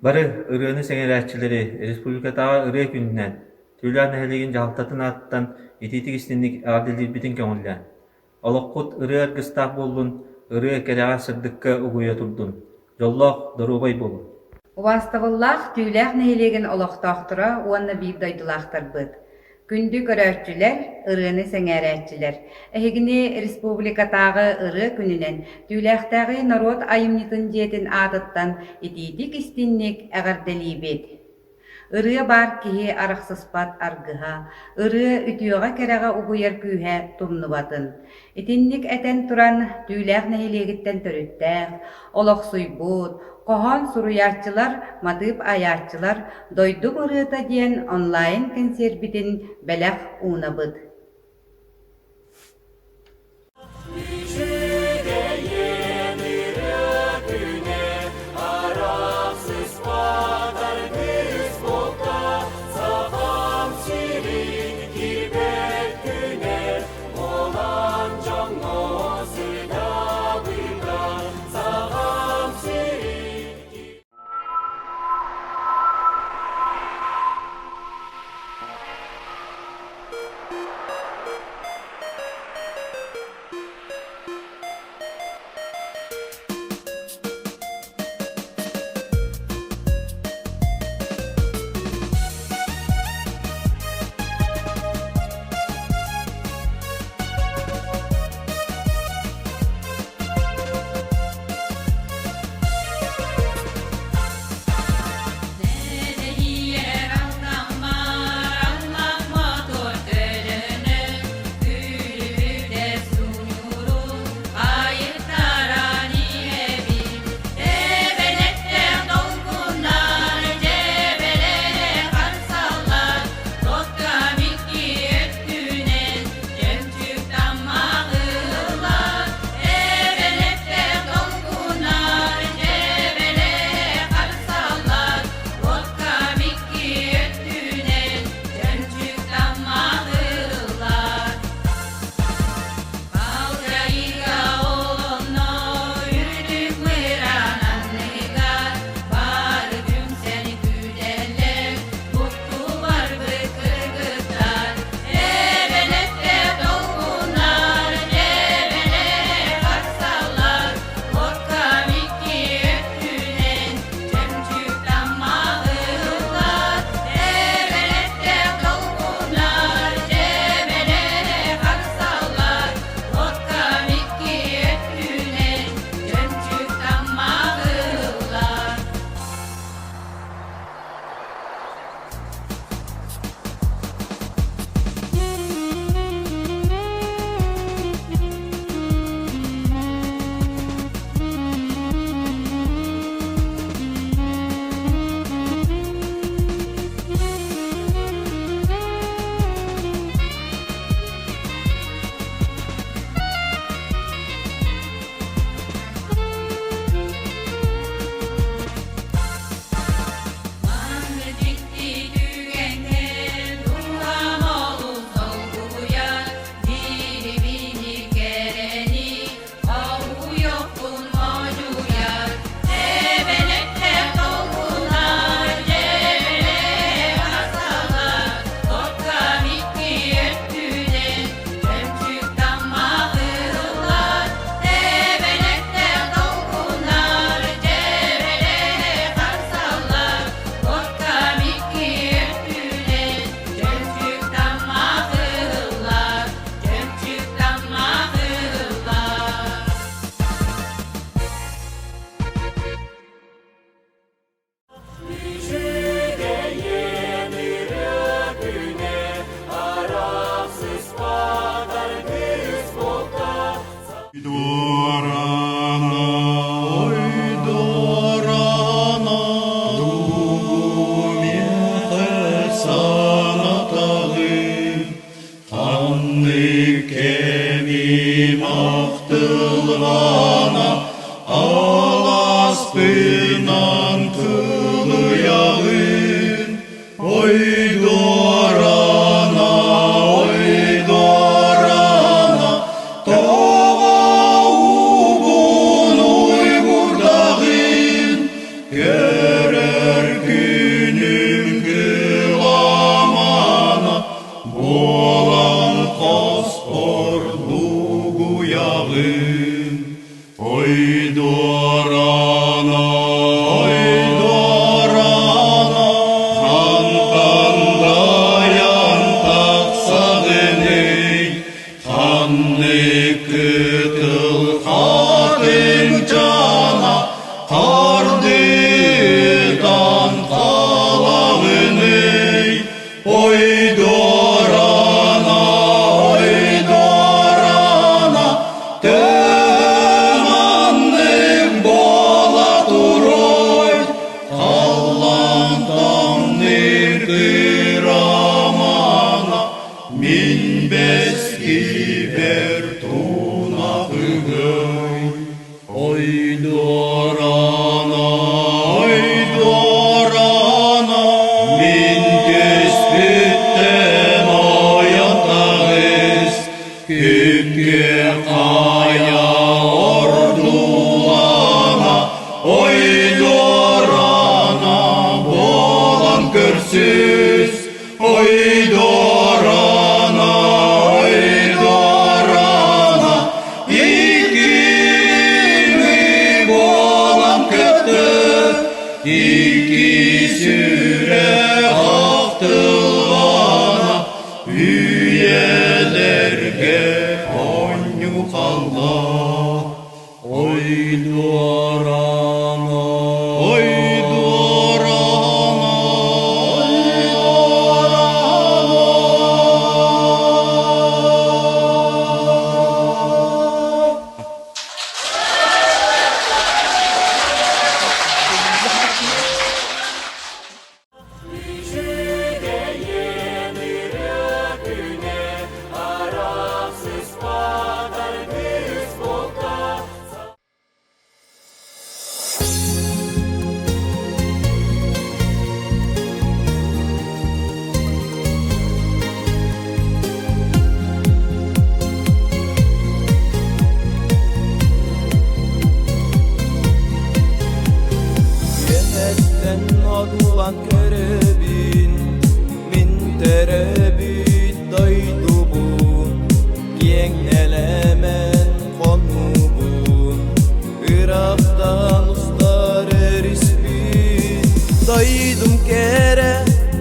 Бары ырыаны сеңерәчилери республикатағы ырыа күнүнэн түүлээн нэһилиэкин жаалтатын аттан итиитик-истиңник аадилиирбитин көҥүллээн. Олоххут ырыа аргыстаах буоллун ырыа-кэрэҕэ сырдыкка угуйа турдун. Жоллоох доруубай буолун. Убастабыллаах түүлээх нэһилиэгин олохтоохторо уонна биир дойдулаахтарбыт. Күндү көрөөччүлэр, ырыаны сэҥээрээччилэр. Эһигини республикатағы ырыа күнүнэн түүлээхтээҕи народ айымнитын диэтин аатыттан итиитик-истиңник эҕэрдэлиибит. Ырыа бар киһи Арахсыспат аргыһа, ырыа үтүөҕэ-кэрэҕэ угуйар күүһэ тумнубатын. Итинник этэн туран түүлээх нэһилиэгиттэн төрүттээх, олохсуйбут, коһон суруяаччылар, матыып аяаччылар Дойдум ырыата диэн онлайн консербитин бэлэх уунабыт. Үчүгэйиэн ырыа күнэ Арахсыспат аргыс буолта Сахам сирин киирбэт күнэ Буолан дьоҥҥо сырдаабыта Сахам сирин. Үчүгэйиэн ырыа күнэ Арахсыспат аргыс буолта. Kere туягын, ойдорана, ханкандаян таксагыней, ханны кытыл хатын жана, кардыдан калагыней, ойдорана, төманның бола турой, қаллантамныр кырамана, минбес кибер туна кыгый. Ойдорана, мин көспүттен оятагыз, көкке кая ордулана, ойдорана, болан көрсүз, ойдорана, икими болан көптө, ики сүре актылгана, үйелерге оню қалла. Ойдорана, Үчүгэйиэн ырыа күнэ, Арахсыспат аргыс буолта. Yenesten odulan köröbün, min töröbüt doydubun, Giyeğnelemen konubun, Irak'tan usları rispin. Doydum kere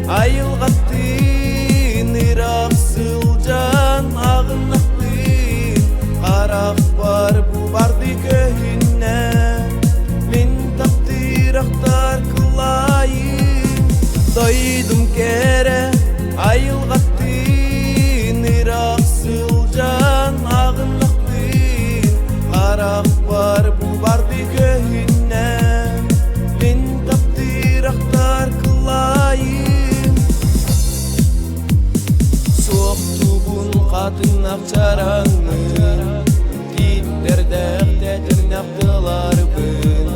ayılgattın, Irak sılcan ağınaktın, Arak var bu bardı köhünne, min taptıraqtar kılayın. Doydum kere ayılgattın, Irak sılcan ağınaktın, Arak var bu bardı köhünne, min taptıraqtar kılayın. Soğuktubun katın akçarağını, Gitterdekte tırnaktılar bın,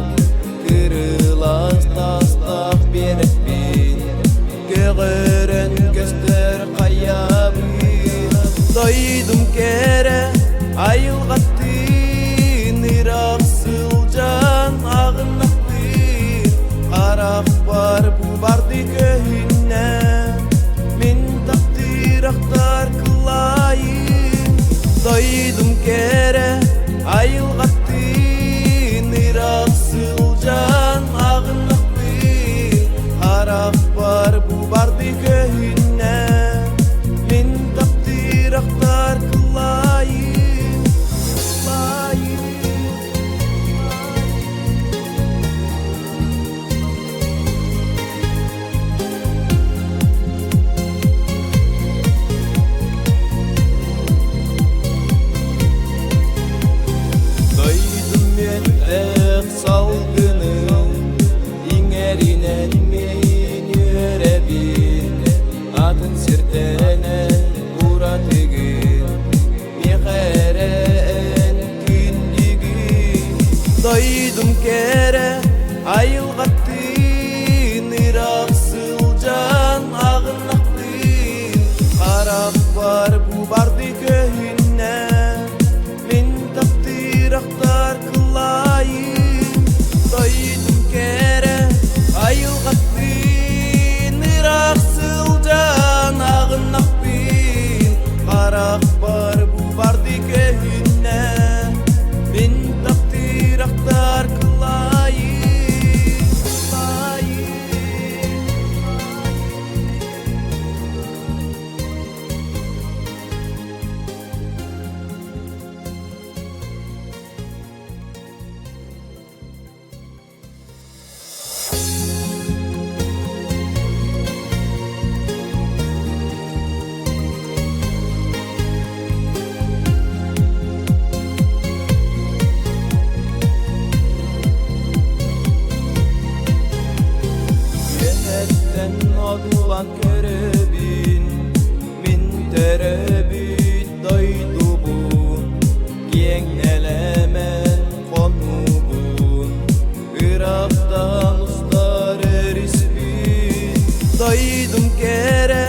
Kırılas taslak berepin, Göğören göster kayabın. Doydum kere ayılgattın, Irak sılcan ağınaktın, Arak var bu bardı köhünne, min taptıraqtar kılayın. Doydum kere ayılgattın, Irak sılcan ağınaktın, Arak var bu bardı köhünne, min taptıraqtar kılayın. Doydum men salgının, İngerinen min yörebin, Atın sirtenen ura tegin, Mekeren kündügün. Doydum kere ayılgattın, Irak sılcan ağınaktın, Arak var bu bardı köhünne, min taptıraqtar kılayın. Doydum kere ayılgattın, Irak sılcan ağınaktın, Arak var bu bardı köhünne, еңнелемен конугун ырактан устар эриспит дойдум кере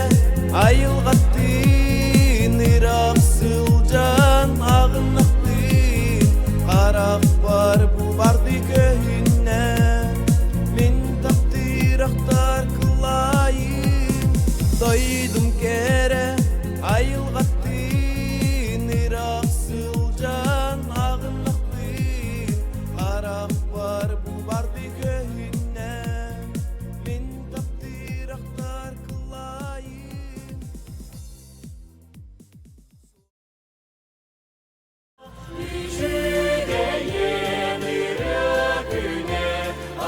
айылгаттын ыраксылжан агынактын карак бар бу барды көйүнне мен таптырактар кылайын дойдум кере айылгаттын ыраксылжан агынактын карак бар бу барды көйүнне мен таптырактар кылайын Үчүгэйиэн ырыа күнэ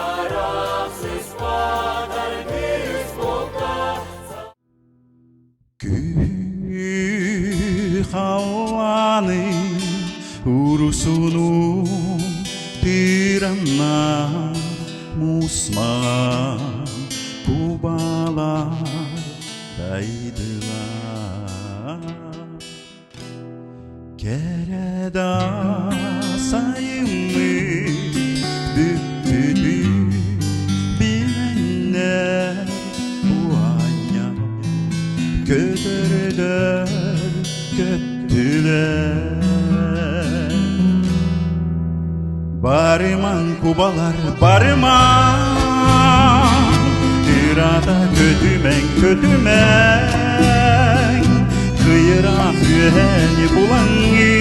Арахсыспат аргыс буолта Күйхалланың урусуну тыранна мусман кубалар дайдылар кереда сайымны бүттүдү биленнер уanya көтөрүлөр көттүлөр барыман кубалар барыман ырыата көтүмең кыйыраак үөни булаңы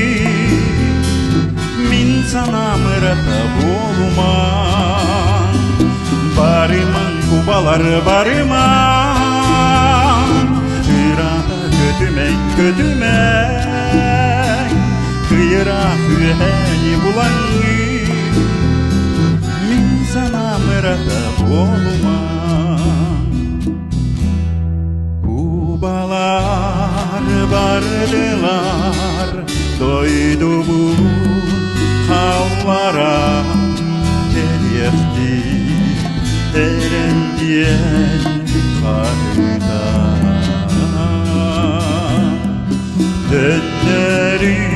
мин санам ырыата болуман барыман кубалар барыман ырыата көтүмең кыйыраак үөни булаңы мин санам ырыата болуман кубалар бардылар дойдумун халлара терехти эрендиен карыта Dönlerin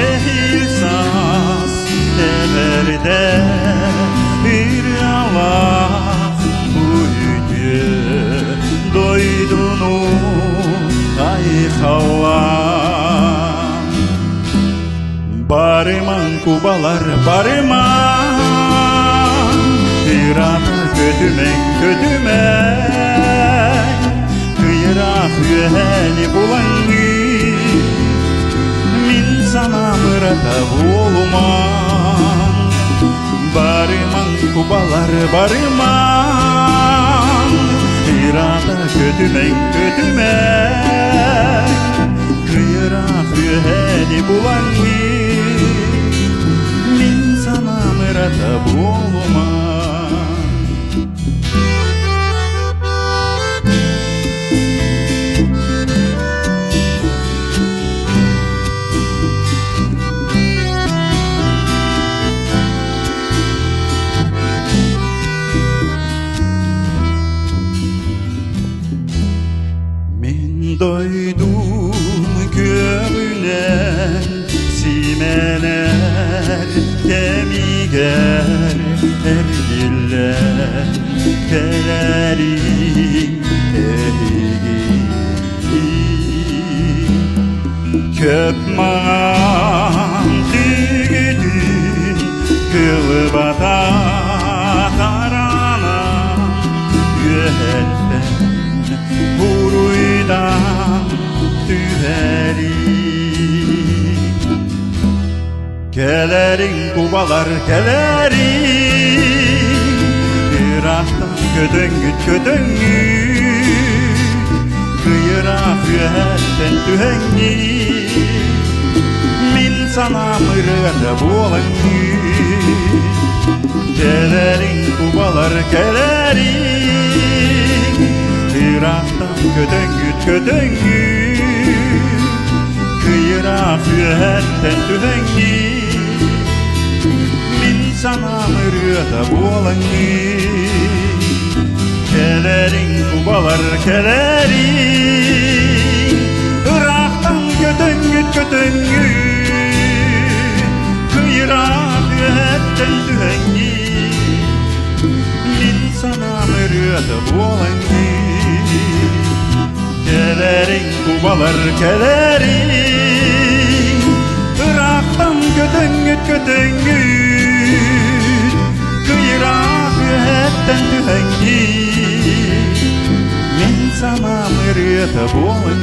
ehilsas temerde bir Allah buydu doydunu ay havan barıman kubalar barıman ırıata kötümen kıyıraak üöni bulаңы min sanam ырыата болуман барыман кубалар барыман ырыата көтүмең кыйыраак үөни булаңы min sanam ырыата болуман Doydum gömülen simeler kemiger ergiller keleri erigi köpman tügüdün kılbata tarana yühelten Buruydan tüheri Kelerin kubalar kelerin Irak'tan ködöngüt Kıyıraak üötten tühengi Min sanam ırıata buolangı Kelerin kubalar kelerin Irak'tan ködöngüt Kıyıraak üötten tühengi Min sanam ırıata buolangı Kelerin kubalar kelerin Irak'tan ködöngüt kubalar kelerin ıraqtan kötöңüt kıyırak ühetten tühengit men samam ырыата буолан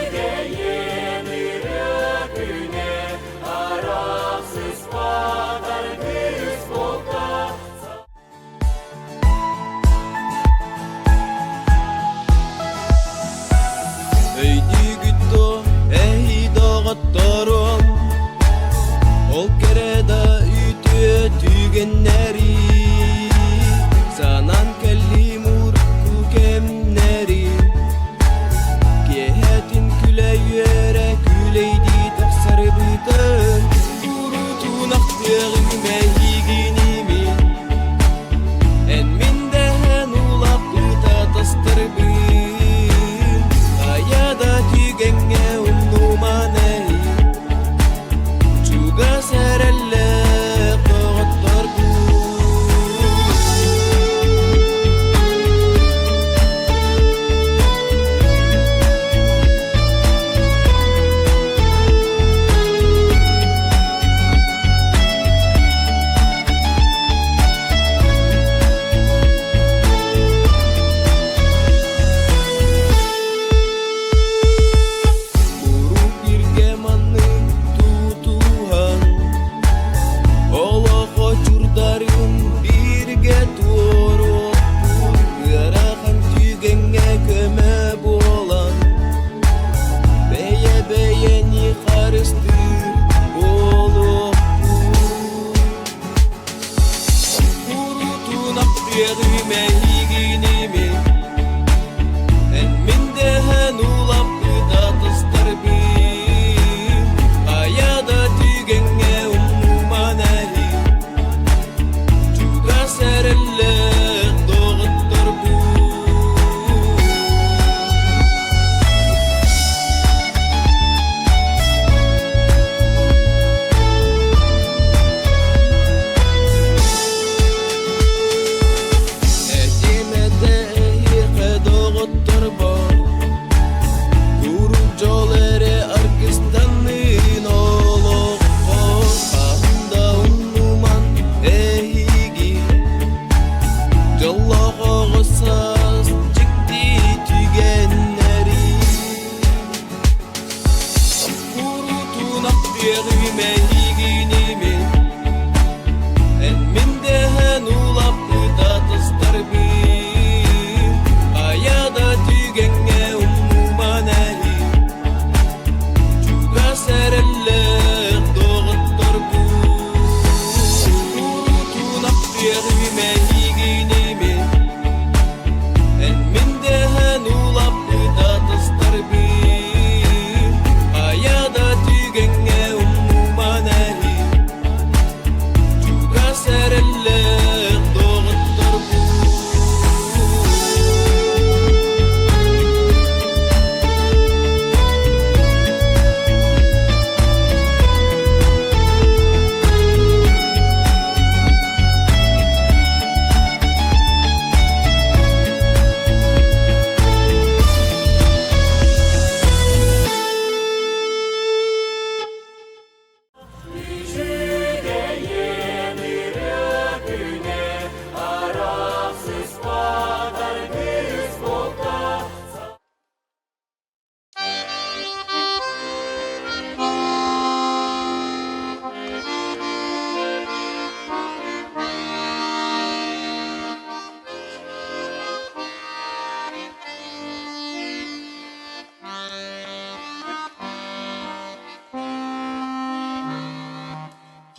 Үчүгэйиэн ырыа күнэ Арахсыспат аргыс буолта.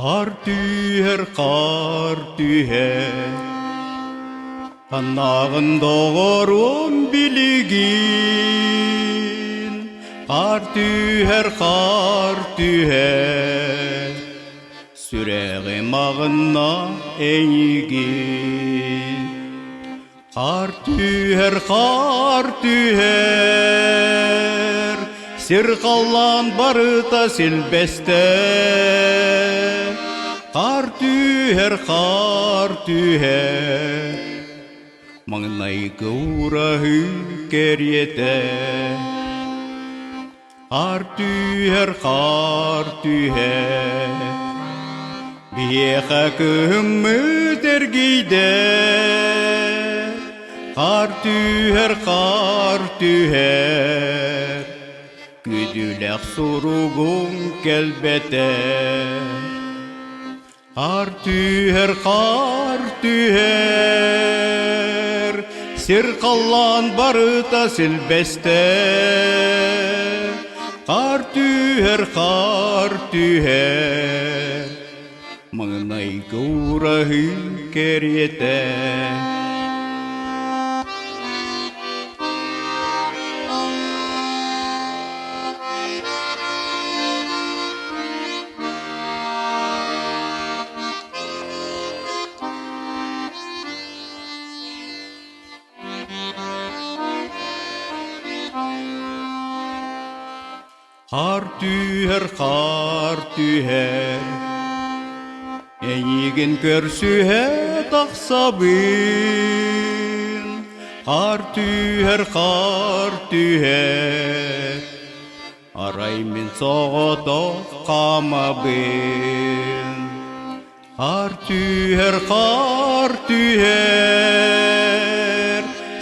Қар түйер Қанағын доғырым білігін Қар түйер Сүрәғі мағына әйгін Қар түйер Сир қалан барыта сілбесті Қар түйер Маңнай ғұрағы кереті Қар түйер Бияқа күмі тергейді Қар түйер Күдүләқ сұруғын кәлбәті Қар түйер Сир қалан барыта сілбесті Қар түйер Маңнай ғұрағы кереті Қар түйер Әйігін көрсüе тақсабын Қар түйер Арай мен соғытық қамабын Қар түйер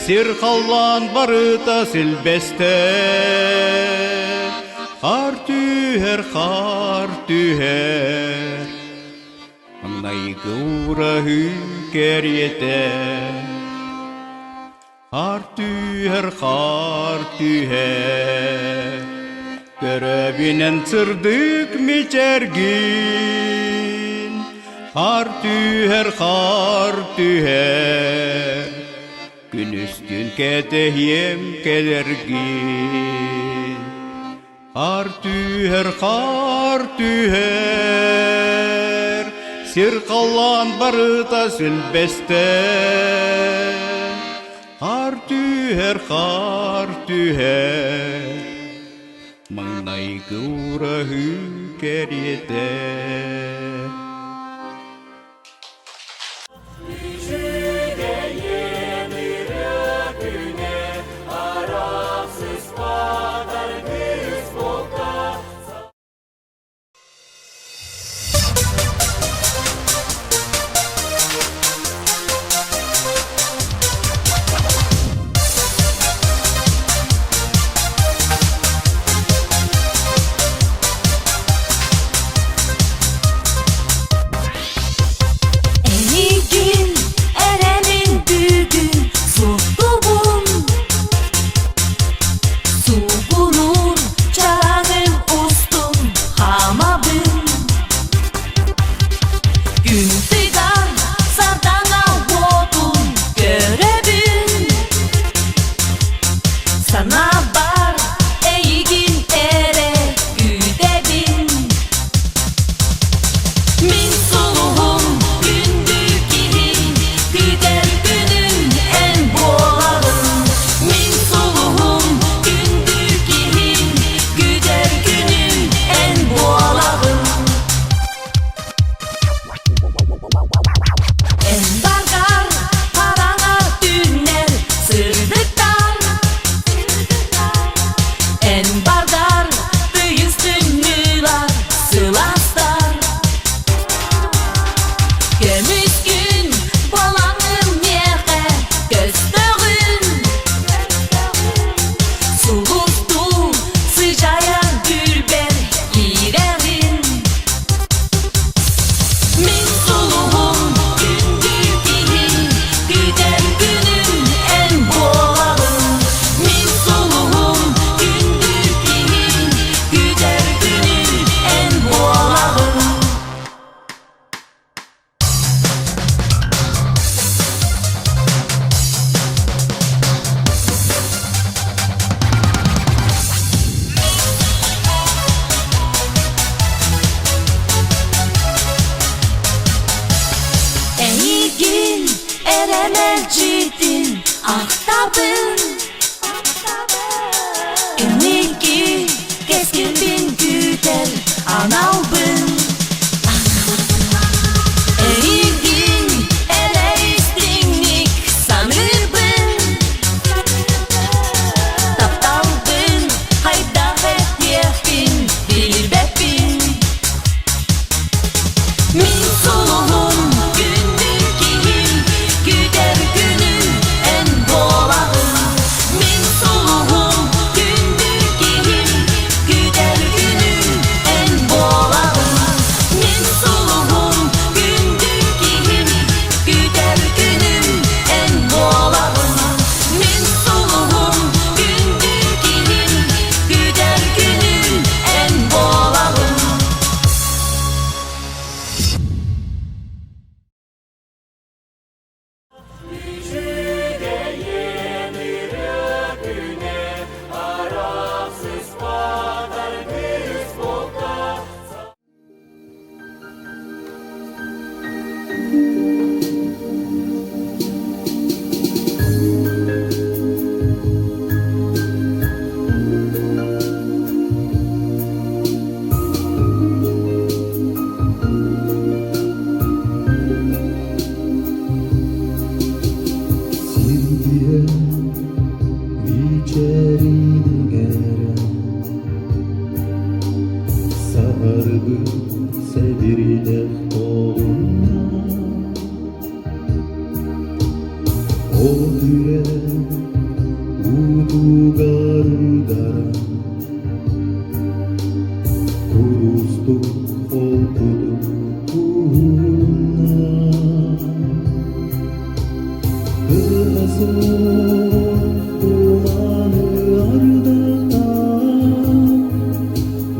Сир қалан барыта сілбесті Қар түйер Маңнай ғұрағы кереті Қар түйер Көрөбінен сырдық мечергін Қар түйер Күн үстін кәтіхем келергін Қар түйер Сир қалан барыта сілбесті Қар түйер Маңнай ғұрағы кереті Үчүгэйиэн ырыа күнэ Арахсыспат аргыс буолта житин ақтабын Үнники кескилбин күтер аналбын Эйгин эле-истиңник санырбын Тапталбын хайдах этьехпин билбеппин Min soluğum gündür kihim Güder günüm en boğalım Min soluğum gündür kihim Güder günüm en boğalım Min soluğum gündür kihim Güder günüm en boğalım Min soluğum gündür kihim Güder günüm en boğalım Үчүгэйиэн ырыа күнэ Арахсыспат аргыс буолта Сирин вечеринегерен сарбы себирде тоғуна Одыре утугарыдара Курусту олтуду куна Dumanı ardında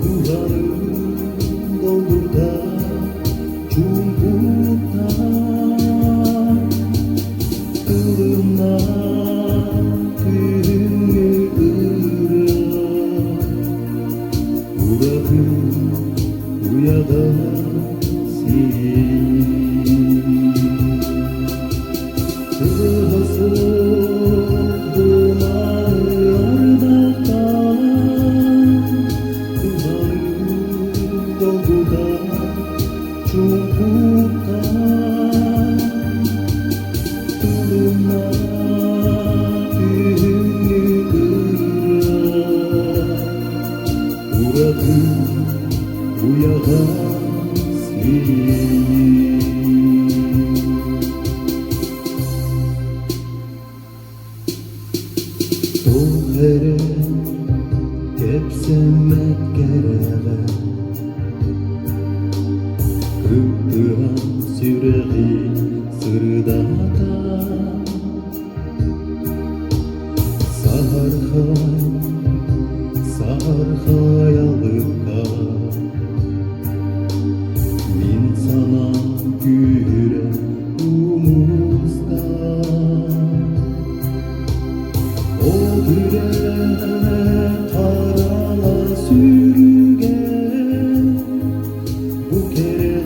Duvarı doldurda Çubuğda Kılına Kündü ırıa Uyada Tohere kepsemek-kэрэҕэ Kıptıran süreği sırdaabıta Sarhayalıkka Min sana güre umuzda O güre tarala sürgen Bu kere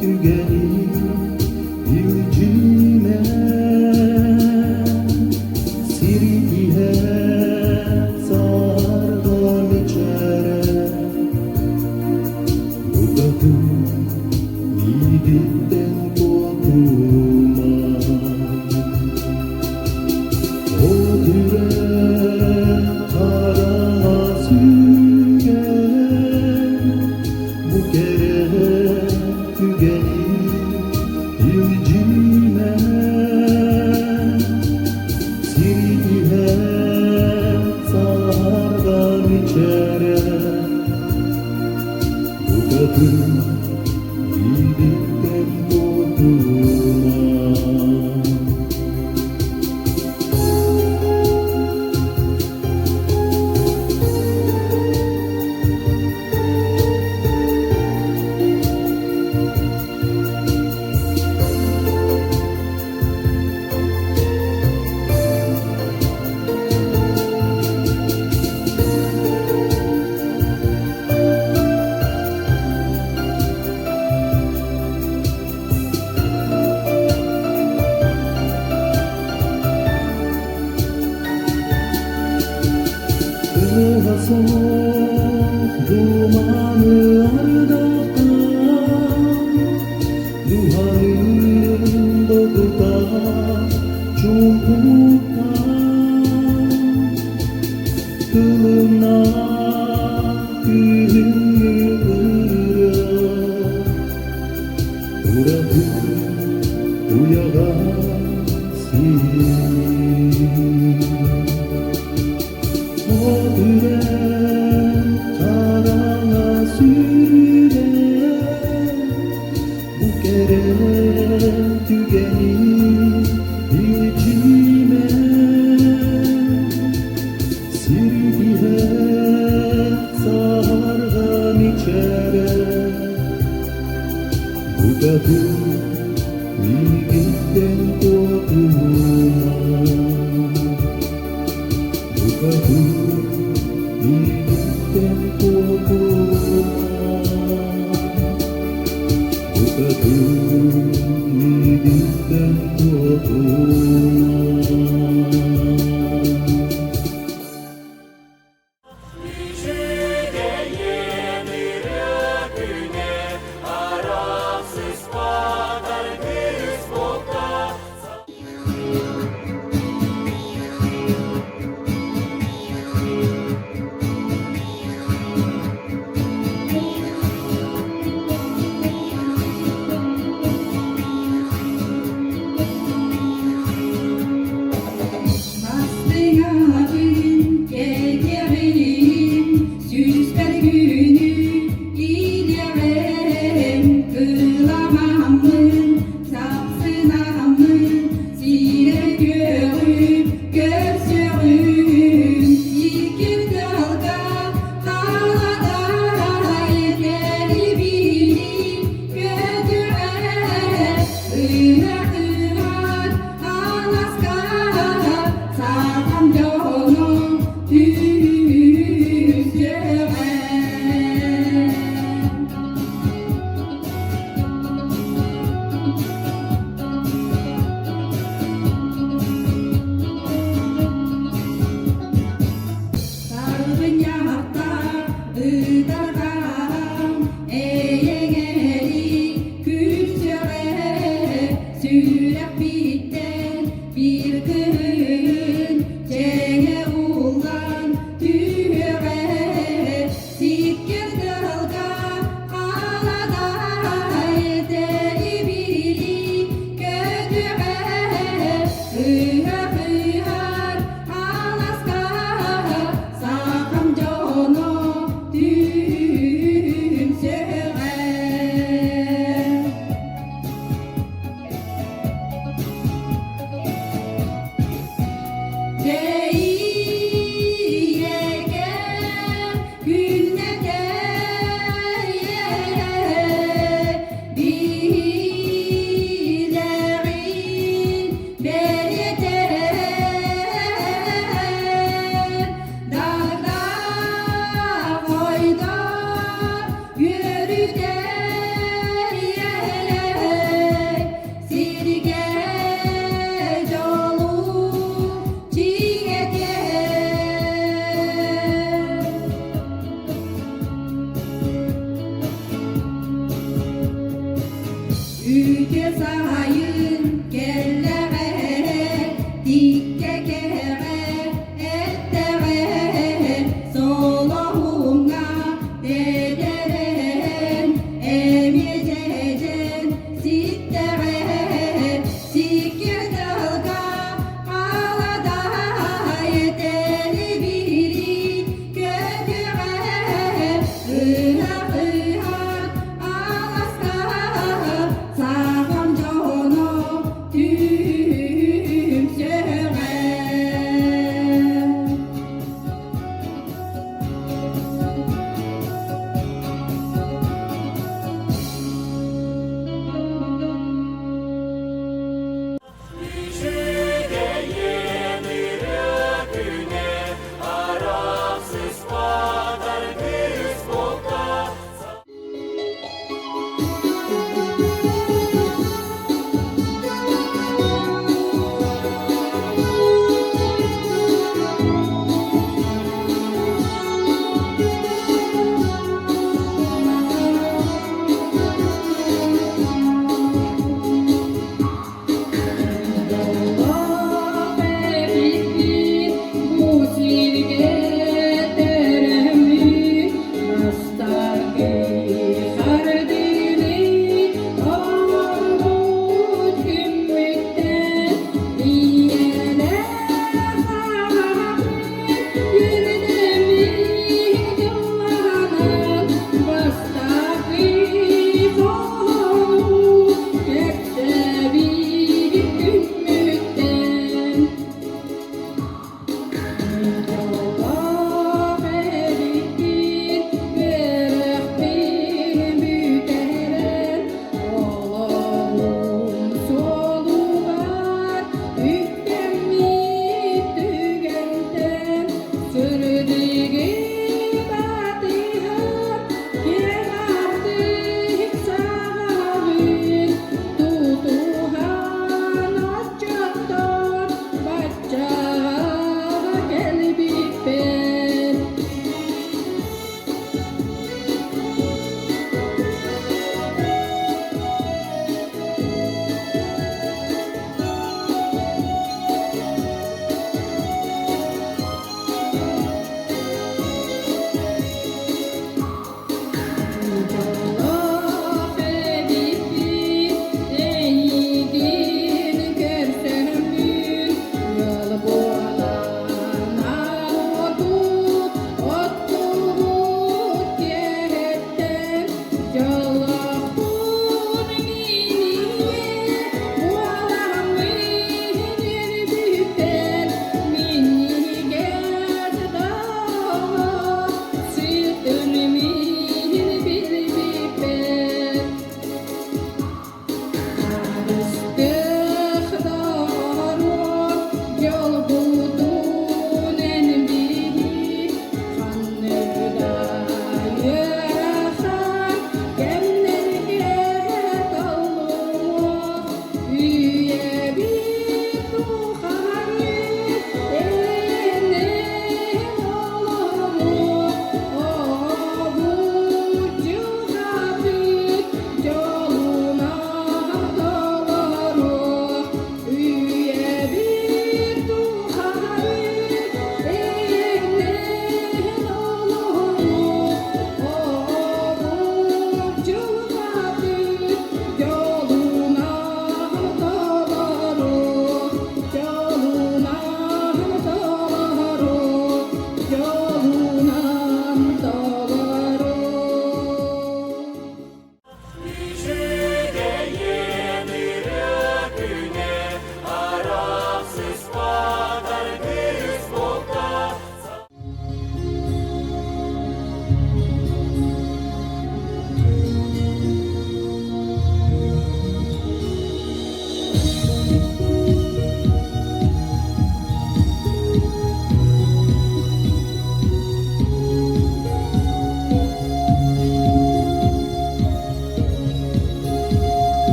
tügeni ilcime Sirihe sardan içere Bugatı miditten korkuma O güre tarala sürgen Bu kere tügeni ilcime Sirihe sardan içere Bugatı miditten korkuma соқ думаны ардақта дуайын догута чумпута тылына күнү ырыа уяға Odüren karana sürüne Bu kere tügeni içime Sirdihe sargan içere Bu kadın Ligitten koduma Bu kadın Ligitten koduma Bu kadın Ligitten koduma Үчүгэйиэн ырыа күнэ Арахсыспат аргыс буолта Saham jono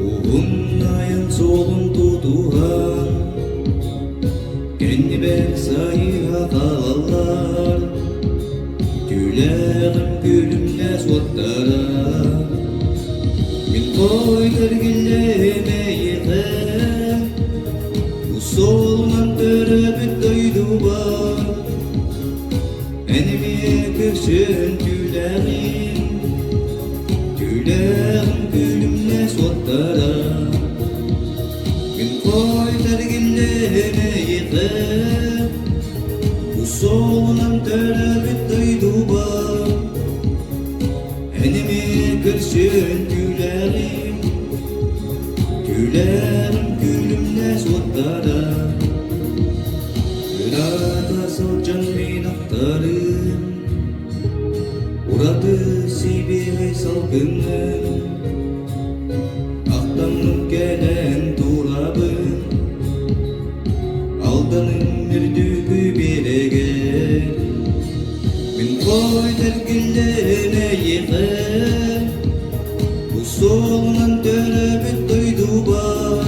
Uğun ayın solun tutuhan Kennibek sayıha kalallar Tüleğim gülümle sottara Min koydur gillemeyiğe Bu solman töröbüt doydu var Enimi kışın tüleğim gülümle sottara Min koydur gillemeyiğe Bu solman töröbüt doydu var Enimi kışın tüleğim gülümle sottara ырыата сылжан мейнақтарым Урады сибей салқыным Ақтанның кәлән турабын Алданың үрдүгү береге Мен қойдыр гілдеріне еғе Бұл солынан төрөбіт дойду бар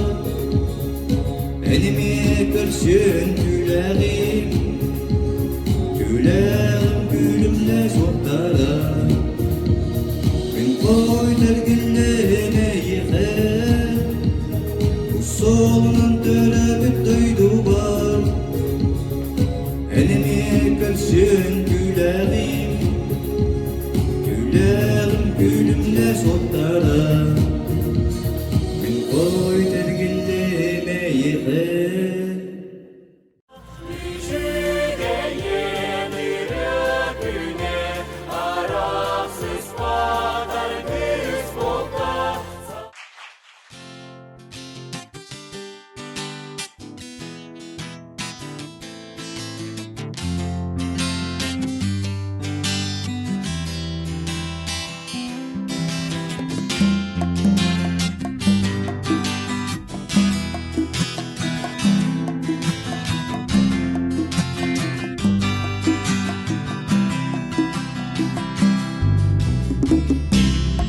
Әніме көрсін tüleğim gülümle sottara Min koydur gillemeyiğe Bu solundan töröbüt doydu var Enimi görsün tüleğim gülümle sottara Min koydur gillemeyiğe Үчүгэйиэн ырыа күнэ Арахсыспат аргыс буолта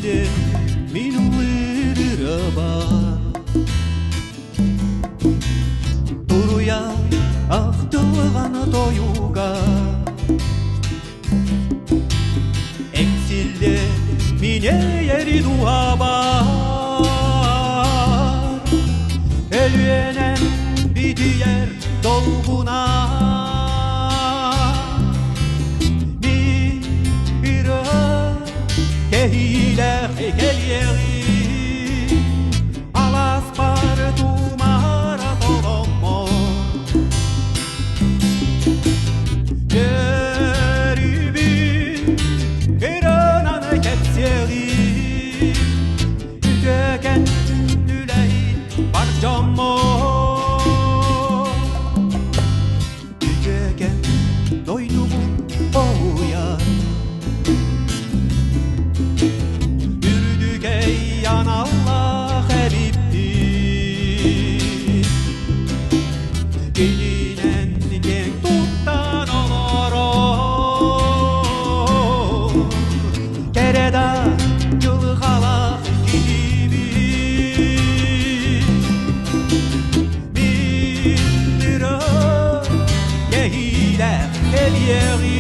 Ille minun ırıaba Turuya ahtığana doyuga Eksilde mine yeri duaba Elüenen bir diğer dolguna Kehile hekelyeri Alas par tumara tolomo Geribin Kerananı kepseri Ütöken üleyin parçammo Ütöken doydumun oğuyan Ürdügeyiän Allah heripti Gelinen gen tuttan oloro Kereda yılgalak gibi Bir kehileelyeri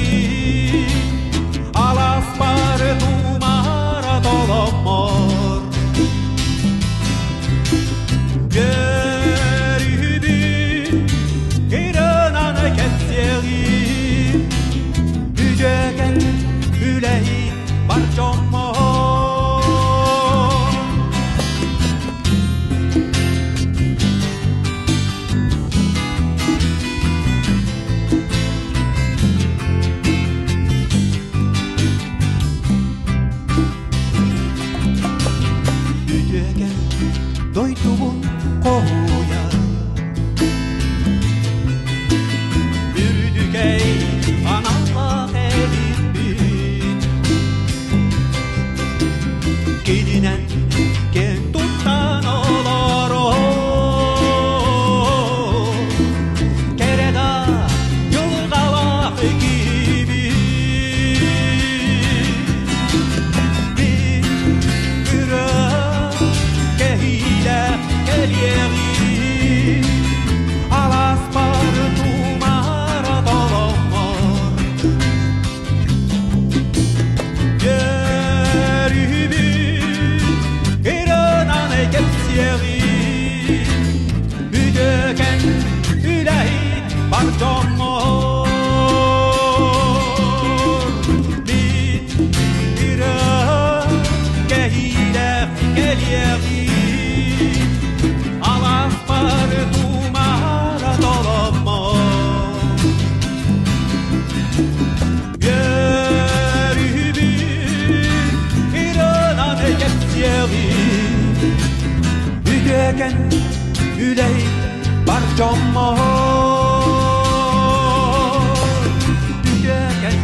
Alas par tumara dolomor Geribin Kerananı kepseri Ütöken üleyin parçammo Ütöken doydumun kohuya Ürdügey anallah elipin Gelinen gen tuttan oloro Kereda yılgalak gibi Bir келиэри аласпар тумара доломор Гериби ирынан экепсиэри үдөкен үлэхит бар жомор Бит ырыа келиэри аласпар тумара доломор Гериби ирынан экепсиэри үдөкен үлэхит бар жомор үдөкен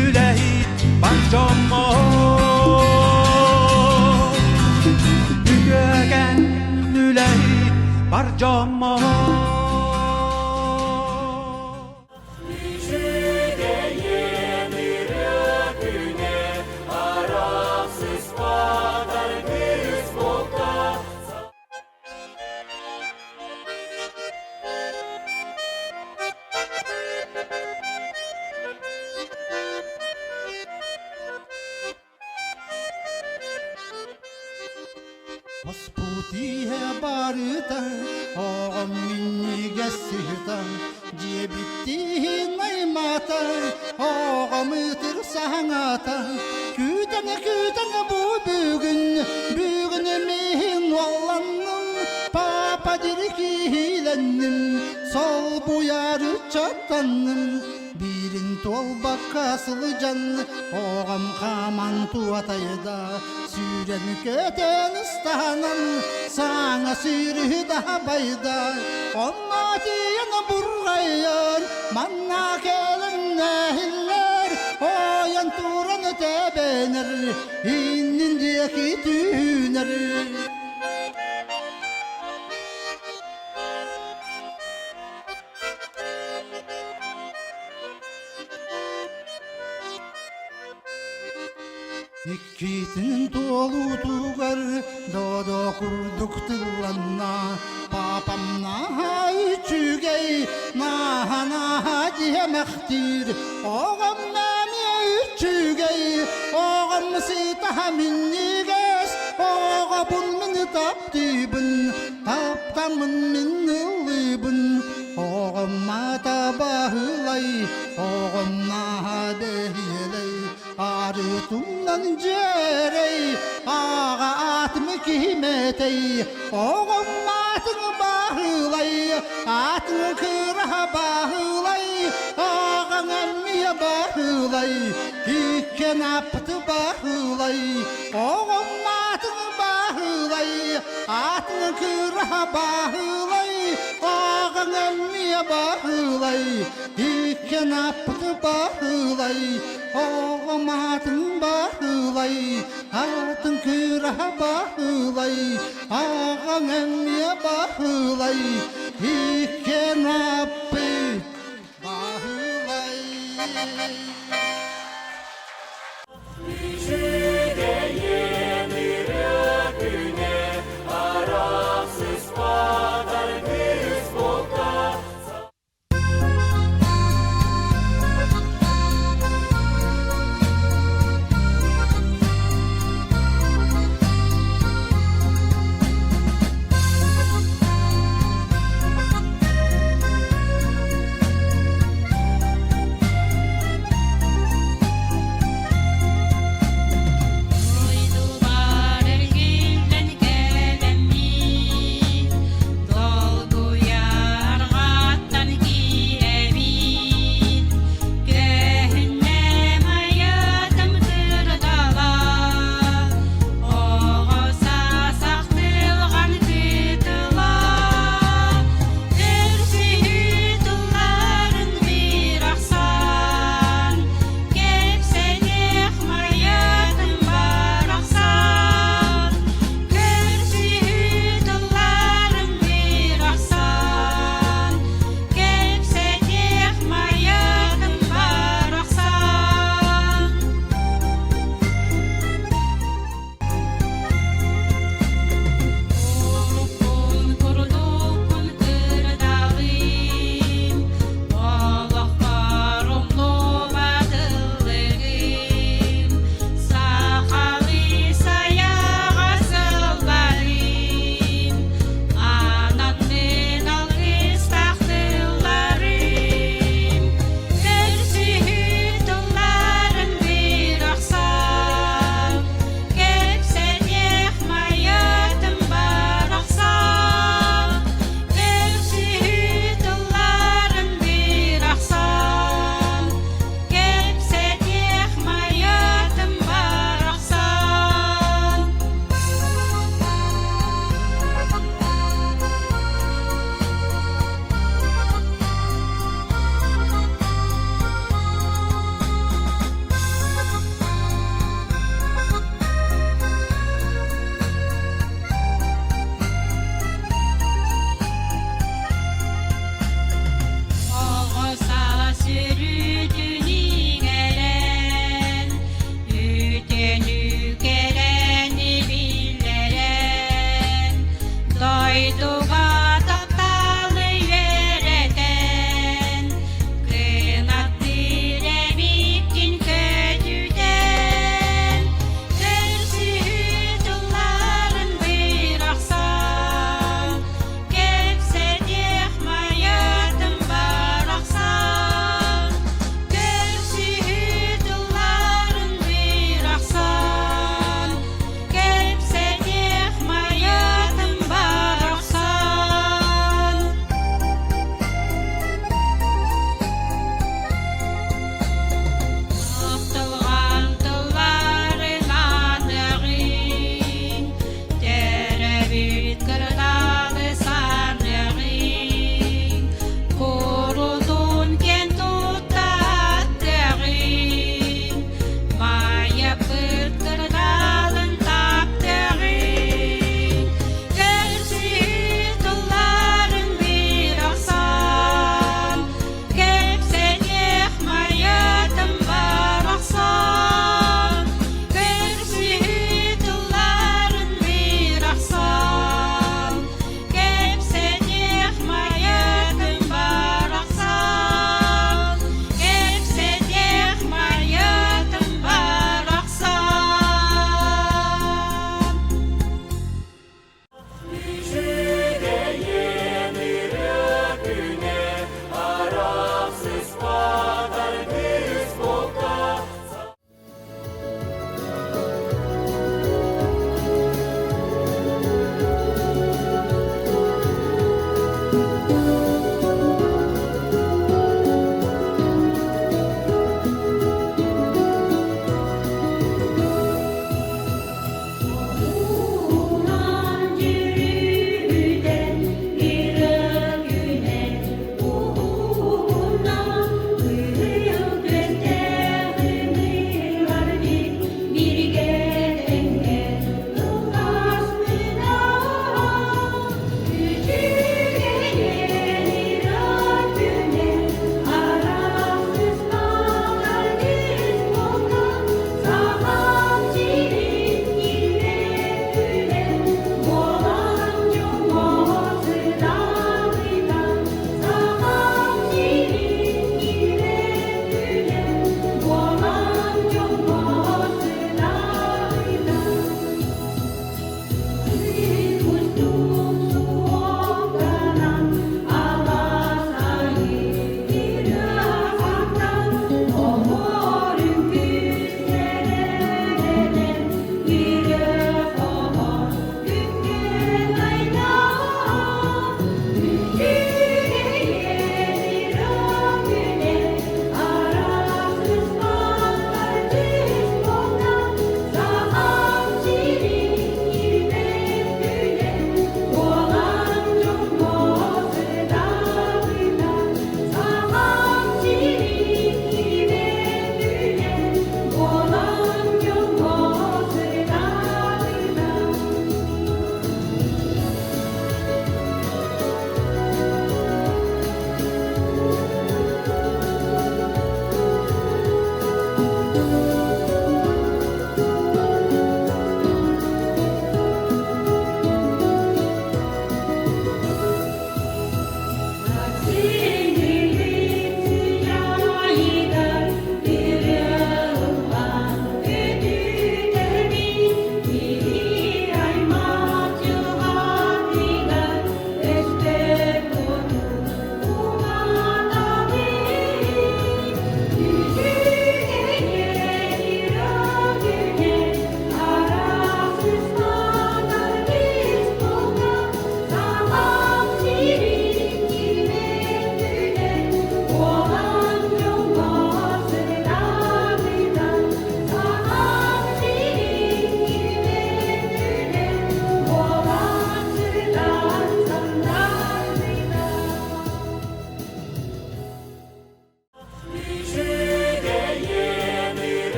үлэхит бар жомор үдөкен үлэхит бар жомор Үчүгэйиэн ырыа күнэ Арахсыспат аргыс буолта Господиhe barıta, oğam minniga sırta, cebittihin naymata, oğam ıtır sahangata, kütene bu bugün mihin vallanım, papa dirkilendim, sol buyarı çatanım, birin tol bakasılı canlı, oğam kaman tuatayda, süren köten ıstanan, sana sürü daha bayda, onna diyen burgayar, manna kelen nehiller, oyan turan tebener, innindeki tüner. İkkitinin dolu tuğar, dodo kurduk tıllanna, papamna üçügey, naha diyemektir, oğam nami üçügey, oğam sitaha minniges, oğa bun mini taptibin, taptamın minnilibin, oğam mata bahılay, oğam naha dehiley, arıtumdan cerey, ağa atımı kimetey, oğum atını bahılay, atını kıra bahılay, ağan emmiye bahılay, ikken aptı bahılay, oğum atını bahılay, atını kıra bahılay, ağan emmiye bahılay, ikken aptı bahılay, oğum atın bahılay, atın kıra bahılay, ağan emmiye bahılay, ikken aptı bahılay. Үчүгэйиэн ырыа күнэ Арахсыспат аргыс буолта дойдуга тапталы веретен, кынат биrebittin kötüden, körsütüllарын bıraksan, kepse dehmayatım baraksan, körsütüllарын bıraksan, kepse dehmayatım baraksan. Оқтылған тылларынан ағин, тәрәбит кірі